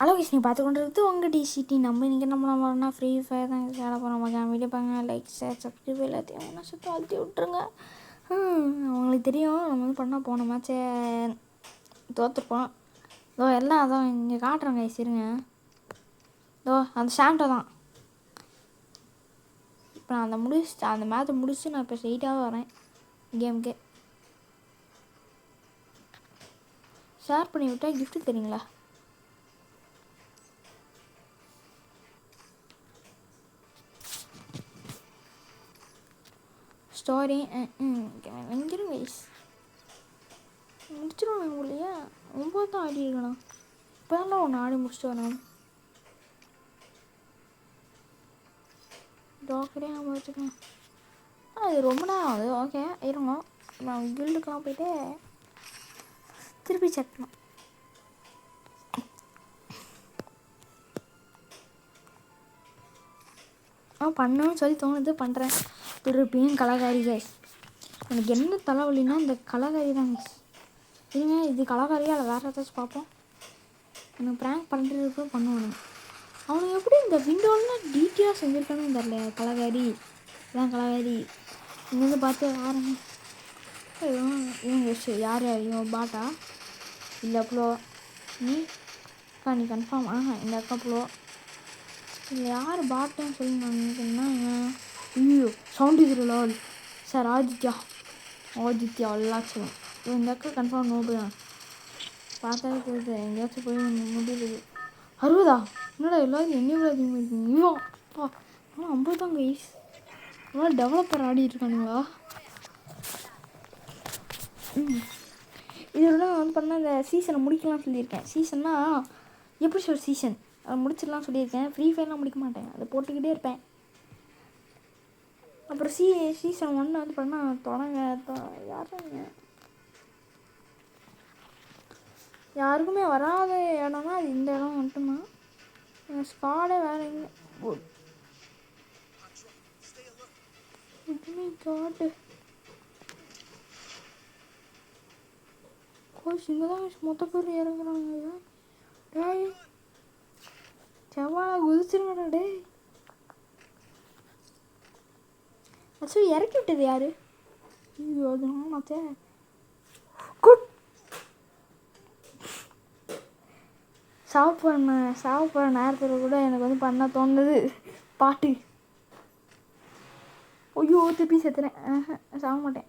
Hello guys, நீ பார்த்து கொண்டு இருக்குது உங்கள் டிசிடி. நம்ம இன்றைக்கி நம்மளா ஃப்ரீ ஃபயர் தான் சேட போகிறோம். மச்சான் வீடியோ பாருங்க, லைக் ஷேர் சப்ஸ்கிரைப் எல்லாத்தையும் ஒன்றா சுற்றி அழுத்தி விட்ருங்க. அவங்களுக்கு தெரியும் நம்ம வந்து பண்ணால் போன மேட்சே தோற்றுருப்போம். இதோ எல்லாம் அதான் இங்கே காட்டுறேன் கைஸ், இருங்க. இதோ அந்த ஷாண்டோ தான். இப்போ நான் அந்த மேட்சை முடிச்சுட்டு நான் இப்போ ஸ்ட்ரெயிட்டாக வரேன் கேமுக்கே. ஷேர் பண்ணி விட்டால் கிஃப்ட்டு தெரியுங்களா? ஸ்டோரி எங்கிரும் கைஸ் முடிச்சிடுவாங்க இல்லையா? 9 தான் ஆடி இருக்கணும். இப்போ தான் ஒன்று ஆடி முடிச்சுட்டு வரணும். டாக்கரே நம்ம வச்சுக்கலாம். அது ரொம்ப நேரம் ஆகுது. ஓகே இருங்க, நான் கில்டுக்கெலாம் போயிட்டு திருப்பி செக் பண்ணோம். பண்ணணும்னு சொல்லி தோணுது, பண்ணுறேன். திருப்பியும் கலாகாரி கைஸ். எனக்கு என்ன தலைவலின்னா இந்த கலாகாரி தான் கைஸ். இருங்க, இது கலாகாரியா இல்லை வேறு ஏதாச்சும் பார்ப்போம். எனக்கு ப்ராங்க் பண்ணுறதுக்கு பண்ணுவானுங்க. அவனுக்கு எப்படி இந்த விண்டோலாம் டீட்டெயிலாக செஞ்சுருக்கானு தெரியல. கலாகாரி இதான் கலாகாரி. இங்கேருந்து பார்த்து ஆரம்பி இவங்க யார் இவன் பாட்டா இல்லை ப்ளோ? நீ கன்ஃபார்ம் இந்த அக்கா ப்ளோ இல்லை யார் பாட்டுன்னு சொல்லி நான் நினைக்கிறேன்னா ஐயோ சவுண்ட் இதுலால் சார் ஆதித்யா எல்லாம் சொல்லுவோம். இந்த அக்கா கன்ஃபார்ம் நோபு தான். பார்த்தாலே தெரியுது எங்கேயாச்சும் போய் முடியுது. 60 என்னடா எல்லாரும் என்ன அதிகமாக இருக்குங்க. இவன் ஆனால் 50 தான் கைஸ். ஆனால் டெவலப்பர் ஆடிட்டுருக்கானுங்களா? இதோட வந்து பண்ணால் இந்த சீசனை முடிக்கலாம் சொல்லியிருக்கேன். சீசன்னா எப்படி சொல்ற சீசன் அதை முடிச்சிடலாம் சொல்லியிருக்கேன். ஃப்ரீ ஃபயர்லாம் முடிக்க மாட்டேன், அதை போட்டுக்கிட்டே இருப்பேன். அப்புறம் சீசன் 1 வந்து பண்ணால் யாருங்க யாருக்குமே வராத இடம்னா அது இந்த இடம் மட்டும்தான். ஸ்காடே வேறு எங்கே காட்டு கோச் இங்கே தான் மொத்த பேர் இறங்குறாங்க. டேய் செவ்வாழை குதிச்சிருங்கடா டேய். ஆக்சுவலி இறக்கி விட்டது யாரு? ஐயோ அது நானாச்சே. குட் சாப்பிட்ற நேரத்தில் கூட எனக்கு வந்து பண்ண தோணுது பாட்டு. ஐயோ திருப்பி செத்துறேன். சாக மாட்டேன்.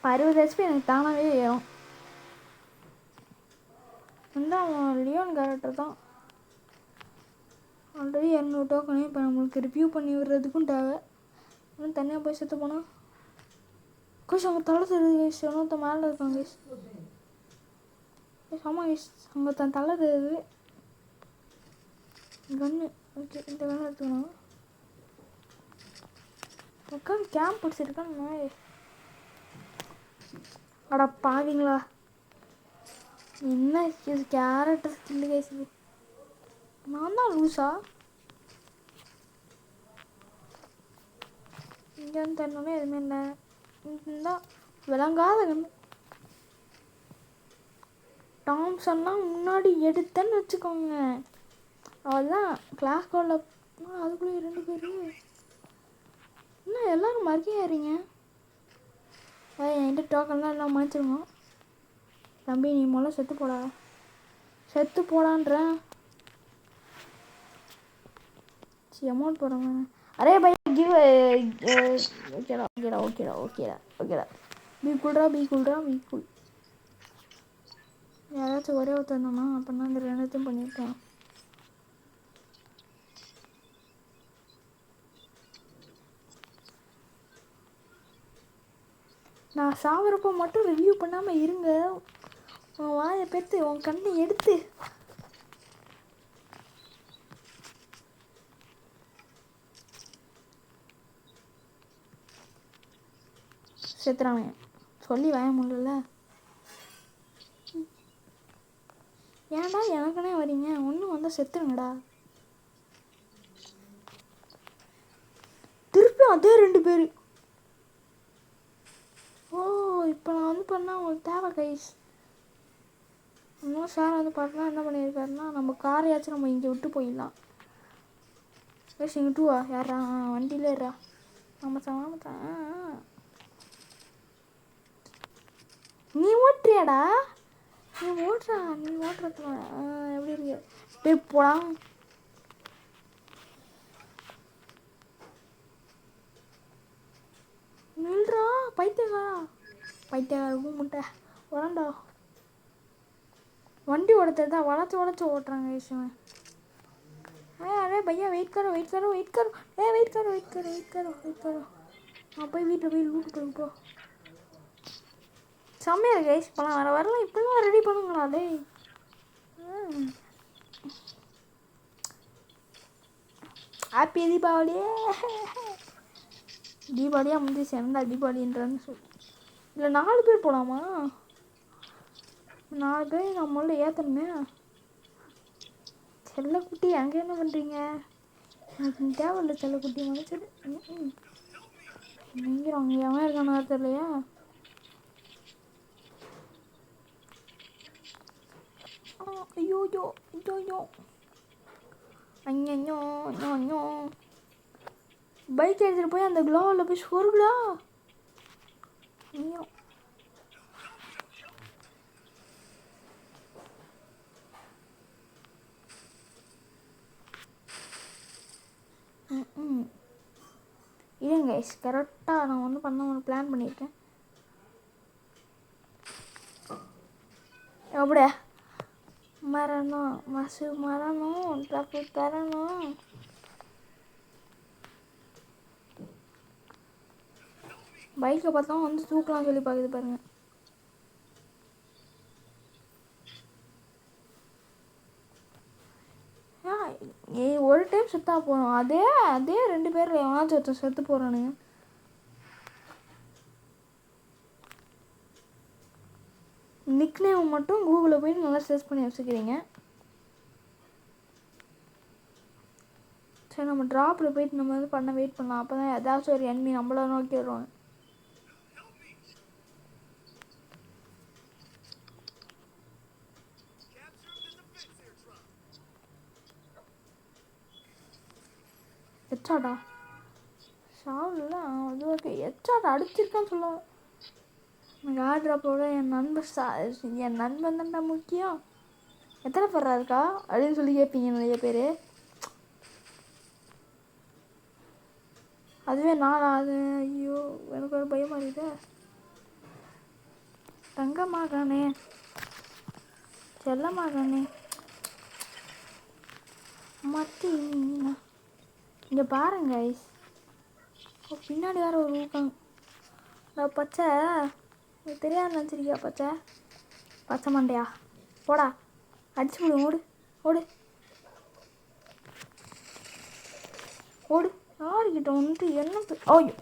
60 HP எனக்கு தானாகவே ஏறும். வந்து அவன் லியோன் கேரக்டர் தான். ஆல்ரெடி 200 டோக்கனு இப்போ நம்மளுக்கு ரிவ்யூ பண்ணி விடுறதுக்கும் தேவை. இன்னும் தனியாக போய் செத்து போனால் கோஷ் அவங்க தலை தெரியுது கைஸ். இன்னொருத்த மேலே இருக்காங்க கைஸ். ஆமாம் கைஸ், அவங்க தன் தலை தெரியுது. கன்று ஓகே, இந்த கன்று எடுத்துக்கணும். உட்காந்து கேம்ப் பிடிச்சிருக்கான்னு அடா பாவீங்களா. என்ன கேரக்டர் ஸ்கில்லு கைஸ். இது நான் தான் லூஸா? இங்கே வந்து தரணுமே எதுவுமே இல்லை. இருந்தால் விளங்காத கண்ணு டாம்சன்லாம் முன்னாடி எடுத்தேன்னு வச்சுக்கோங்க. அவள்தான் கிளாஸ் கோலில் அதுக்குள்ளே 2 பேர். என்ன எல்லோரும் மறுக்கையாறீங்க? என்கிட்ட டோக்கன்லாம் எல்லாம் மாற்றிருவோம். தம்பி நீ முதல்ல செத்து போடான்றேன். அமௌண்ட் போடுறேன். அரே பை கிவ் ஓகேடா. Be cool. யாராச்சும் ஒரே ஒருத்தந்தோன்னா அப்படின்னா அந்த 2த்தையும் பண்ணியிருக்கேன். நான் சாவரப்போ மட்டும் ரிவ்யூ பண்ணாமல் இருங்க. உன் வாயை பெற்று உன் கண்ணை எடுத்து செத்துறாங்க. சொல்லி வாய முடியல. ஏன்டா எனக்குனே வரீங்க? ஒன்றும் வந்தால் செத்துருங்கடா. திருப்பி அதே 2 பேர். இப்போ நான் வந்து பண்ணால் உங்களுக்கு தேவை கைஸ். இன்னும் சார் வந்து பார்த்தா என்ன பண்ணியிருக்காருன்னா நம்ம காரையாச்சும் நம்ம இங்கே விட்டு போயிடலாம். பேசி இங்கே டூவா யாரா வண்டியில் ஏறா ஆமாத்தான் ஆமாத்தான். நீ ஓட்டுறியாடா? நீ ஓட்டுறா நீ ஓட்டுறதுல எப்படி இருக்கு? டேய் போடா. நில்றா பைத்தியக்காரா. பைத்தியக்கார முட்டை வரண்டா. वंडी ओढ़ते था वड़च वड़च ओट रहा है इसमें. अरे भैया वेट करो वेट करो वेट करो. ए वेट करो वेट करो वेट करो वेट करो. हाँ भाई वीट भाई लूट करो இப்போ செம்மையா இருக்கு கைஸ். இப்போலாம் வர வரல இப்போலாம் ரெடி பண்ணுங்களா டேய். ஹாப்பி தீபாவளி. தீபாவளியாக முடிஞ்சிச்சு. என்ன தீபாவளின்றான்னு சொல்லி இல்லை 4 பேர் போகலாமா? 4 பேர் நம்மள ஏற்றணுமே. செல்லக்குட்டி அங்கே என்ன பண்ணுறீங்க? எனக்கு தேவையில்லை செல்லக்குட்டி மனுச்சது. நீங்கள் அங்கே எவன் இருக்கானு தெரியலையா? ஐயோ ஐயோ ஐயோ ஐயோ அஞ்சோ அஞ்சோ. பைக் எடுத்துகிட்டு போய் அந்த க்ளோவில் போய் சொருகுடா. ஐயோ இல்லைங்க கைஸ் கரெக்டாக நான் ஒன்று பண்ண ஒரு பிளான் பண்ணியிருக்கேன். அப்படியே மரணம் மசு மரணம் தப்பு தரணும். பைக்கை பார்த்தா வந்து தூக்கலாம் சொல்லி பார்க்குது பாருங்க. ஒரு டைம் செத்தா போகணும். அதே அதே 2 பேரில் எவனாச்சும் ஒருத்தர் செத்து போகிறானுங்க. நிக் நேம் மட்டும் கூகுளில் போயிட்டு நல்லா சர்ச் பண்ணி வச்சுக்கிறீங்க. சரி நம்ம ட்ராப்பில் போயிட்டு நம்ம வந்து பண்ண வெயிட் பண்ணலாம். அப்போ தான் ஏதாச்சும் ஒரு என்மி நம்மள நோக்கி வருவாங்க. எச்சாடா சாவுல அது ஓகே. எச்சாடா அடிச்சிருக்கான்னு சொல்லுவாங்க. எனக்கு ஆட்ராப்போட என் நண்பன் தான்டா முக்கியம். எத்தனை பேரா இருக்கா அப்படின்னு சொல்லி கேட்பீங்க நிறைய பேர். அதுவே நான் அது ஐயோ எனக்கு ஒரு பயமாக இருக்குது. தங்கமாகனே செல்லமாகனே மத்தி இங்கே பாருங்க ஐஸ். பின்னாடி வேறு ஒரு ஊக்கம். நான் பச்சை தெரியாது நினச்சிருக்கியா? பச்சை பச்சை மண்டையா போடா அடிச்சு விடு. ஓடு ஓடு ஓடு. யாருக்கிட்ட வந்துட்டு என்ன ஐயோ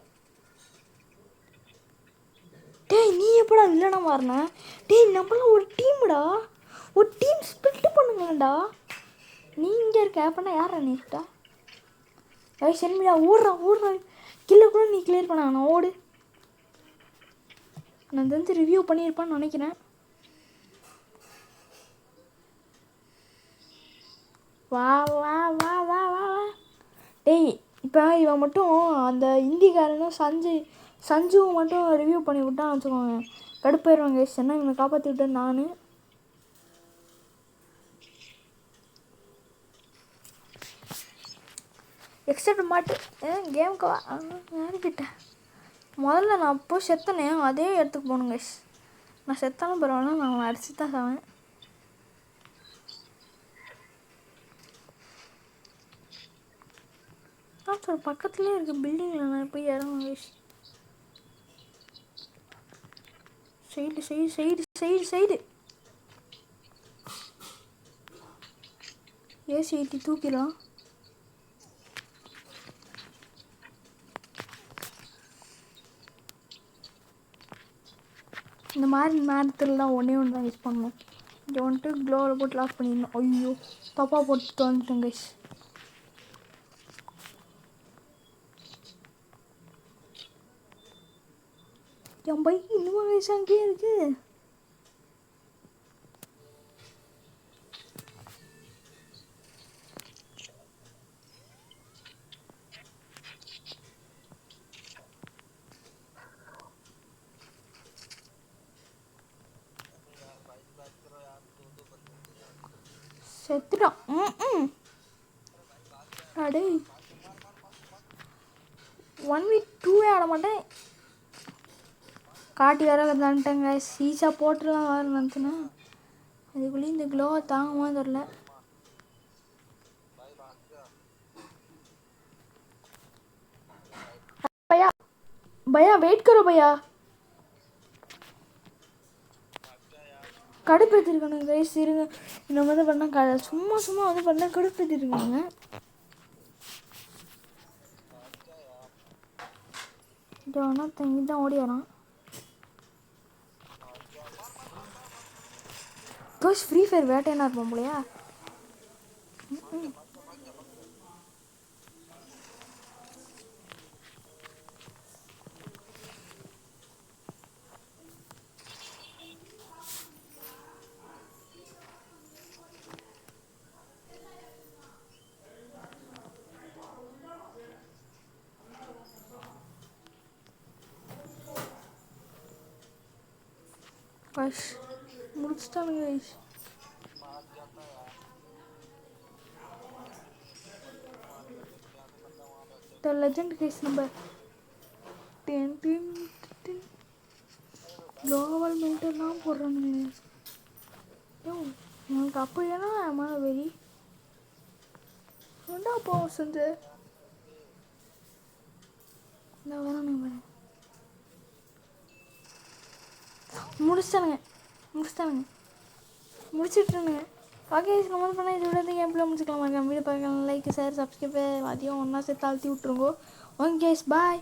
டேய் நீ எப்படா இல்லைனா மாறின? டேய் நம்மளாம் ஒரு டீம்டா. ஒரு டீம் ஸ்பிளிட் பண்ணுங்களேன்டா. நீ இங்கே இருக்க அப்படின்னா யாரா நீட்டா? ஐய் சென்மிடா ஓடுறா ஓடுறா. கில்ல கூட நீ கிளியர் பண்ண வேணாம் ஓடு. நான் தெரிஞ்சு ரிவ்யூ பண்ணியிருப்பான்னு நினைக்கிறேன். வா வா வா வா வா வா. டேய் இப்போ இவன் மட்டும் அந்த இந்திக்காரனும் சஞ்சுவும் மட்டும் ரிவ்யூ பண்ணி விட்டான்னு வச்சுக்கோங்க. கடுப்பாயிருவாங்க. என்ன இவனை காப்பாற்றி விட்டேன் நான். எக்ஸ்ட்ரா மாட்டு கேமுக்கு யாருக்கிட்ட முதல்ல நான் அப்போ செத்தனே அதே இடத்துக்கு போகணுங்க. நான் செத்தாலும் பரவாயில்ல நான் அவனை அடிச்சு தான் சாவேன். சார் பக்கத்துலேயே இருக்க பில்டிங்கில் நான் போய் இறங்குங்க. Side side side side side AC ஏற்றி தூக்கிடலாம். இந்த மாதிரி நேரத்துலலாம் ஒன்றே ஒன்று தான் யூஸ் பண்ணணும். இங்கே வந்துட்டு க்ளோவில் போட்டு லாக் பண்ணிடணும். ஐயோ தப்பாக போட்டு வந்துட்டேன் கைஸ். என் பைக் இன்னும் கைஸ் அங்கேயே இருக்கு. செத்துட்டான். ம் அடே 1v2 ஆட மாட்டேன். காட்டி வர வந்துட்டேங்க. சீசா போட்டுலாம் வர வந்துச்சுன்னா அதுக்குள்ளேயும் இந்த க்ளோவை தாங்குமா தெரில. भैया भैया वेट करो भैया. கடுப்பேற்றிருக்கானுங்க கைஸ். இருங்க இந்த மாதிரி பண்ணால் சும்மா சும்மா வந்து பண்ணால் கடுப்பேற்றிருக்காங்க. இது ஆனால் தங்கி தான் ஓடி வரான் கைஸ். ஃப்ரீ ஃபயர் வேட்டையனா இருப்போம் போலையா. கைஸ் முடிச்சிட்டானுங்க கைஸ். The legend guys. நம்ம 10 குளோபல் மென்டெல்லாம் போடுறானுங்க. யோ எனக்கு அப்போ ஏன்னா மேலே வெறி ரெண்டா போவோம் செஞ்சு இந்த வேணானுங்க. முடிச்சிட்டானுங்க முடிச்சிட்டானுங்க. ஓகே நம்ம பண்ணால் இது விட கேம் பிள்ளை முடிச்சுக்கலாம். வீடியோ பார்க்கலாம். லைக் ஷேர் சப்ஸ்கிரைப் அதையும் ஒன்றா சேர்த்து அழுத்தி விட்ருங்கோ. Okay bye.